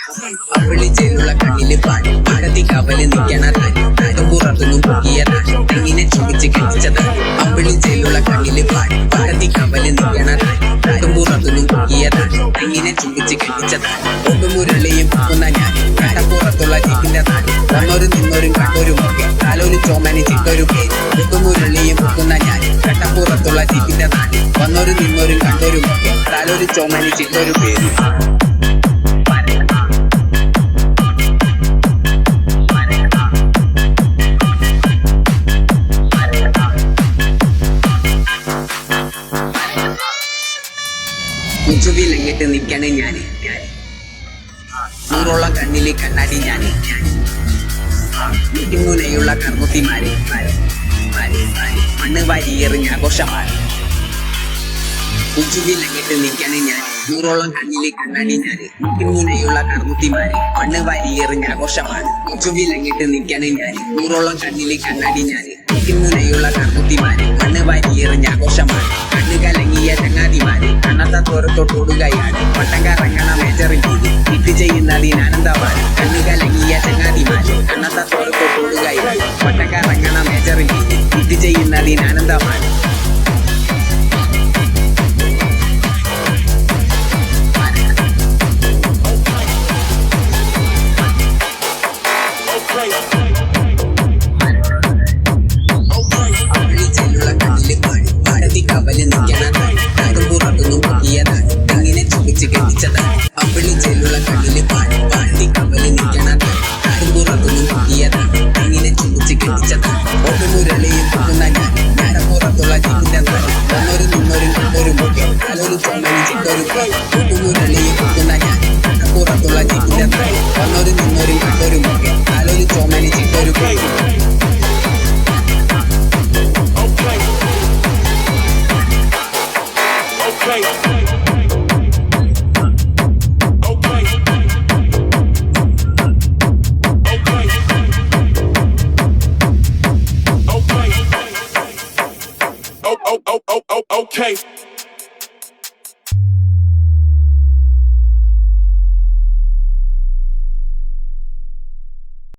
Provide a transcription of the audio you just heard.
അവളി ചേലുള്ള കണ്ണില് പാടി പാടത്തി കവല് നിൽക്കണതാണ് പുറത്തുനിന്നും പൊക്കിയതാണ് തെങ്ങിനെ ചുമിച്ച് കെട്ടിച്ചതാണ് അവളി ചേലുള്ള കണ്ണില് പാടി പാടത്തി കവല് നിൽക്കണതാണ് പുറത്തുനിന്നും പൊക്കിയതാണ് തെങ്ങിനെ ചുമിച്ച് കെട്ടിച്ചതാണ് ഒന്നുമുരളിയും പൊക്കുന്ന ഞാൻ കടപ്പുറത്തുള്ള ജീപ്പിന്റെ നാട് നിന്നൊരും കണ്ടൊരും ഒക്കെ കാലൊരു ചോമനി ചിത്തൊരു പേര് ഒന്നുമുരളിയും പൊക്കുന്ന ഞാൻ കടപ്പുറത്തുള്ള ജീപ്പിന്റെ നാട് നിന്നൊരും കണ്ടൊരും ഒക്കെ കാലൊരു ചോമനി ചിത്തൊരു പേര് മുച്ചുവിലങ്ങിട്ട് നിൽക്കണേ ഞാന് നൂറോളം കണ്ണിലെ കണ്ണാടി ഞാന് മുനയുള്ള കർമുത്തിമാര് മണ്ണ് വാരിയെറിഞ്ഞ ആഘോഷമാണ് മുച്ചുവിലങ്ങിട്ട് നിൽക്കണേ ഞാൻ നൂറോളം കണ്ണിലെ കണ്ണാടി ഞാന് മുനയുള്ള കർമുത്തിമാര് മണ്ണ് വാരിയെറിഞ്ഞ ആഘോഷമാണ് മുച്ചുവിലങ്ങിട്ട് നിൽക്കണേ ഞാൻ നൂറോളം കണ്ണിലെ കണ്ണാടി ഞാന് മുനയുള്ള കർമുത്തിമാര് മണ്ണ് വാരിയെറിഞ്ഞ ആഘോഷമാണ് കണ്ണ് കലങ്ങിയ ചങ്ങാതിമാര് കണ്ണത്ത തോരത്തോട്ടോടുകയാണ് പട്ടം കറങ്ങണ മേജറിൽ ഇട്ട് ചെയ്യുന്നതിനാനന്ദമാണ് കണ്ണ് കലങ്ങിയ ചങ്ങാതിമാര് കണ്ണത്ത തോരത്തോട്ടോടുകയാണ് പട്ടം കറങ്ങണ മേജറിൽ ഇട്ട് ചെയ്യുന്നതിനാനന്ദമാണ് കവല് നിൽക്കണതാണ് പുറത്തുനിന്നും പൊക്കിയതാണ് തെങ്ങിനെ ചുമിച്ച് കെട്ടിച്ചതാണ് അവളി ചേലുള്ള കണ്ണില് പാടി പാടി കവല് നിൽക്കണതാണ് പുറത്തുനിന്നും പൊക്കിയതാണ് തെങ്ങിനെ ചുമിച്ച് കെട്ടിച്ചതാണ് ഒന്നുമുരളിയും പൊക്കുന്ന ഞാൻ കടപ്പുറത്തുള്ള ജീപ്പിന്റെ നാട് നിന്നൊരും കണ്ടൊരും ഒക്കെ കാലൊരു ചോമനി ചിത്തൊരു ഒന്നുമുരളിയും പൊക്കുന്ന ഞാൻ കടപ്പുറത്തുള്ള ജീപ്പിന്റെ നാട് നിന്നൊരും കണ്ടൊരും ഒക്കെ കാലൊരു ചോമനി ചിത്തൊരു Okay.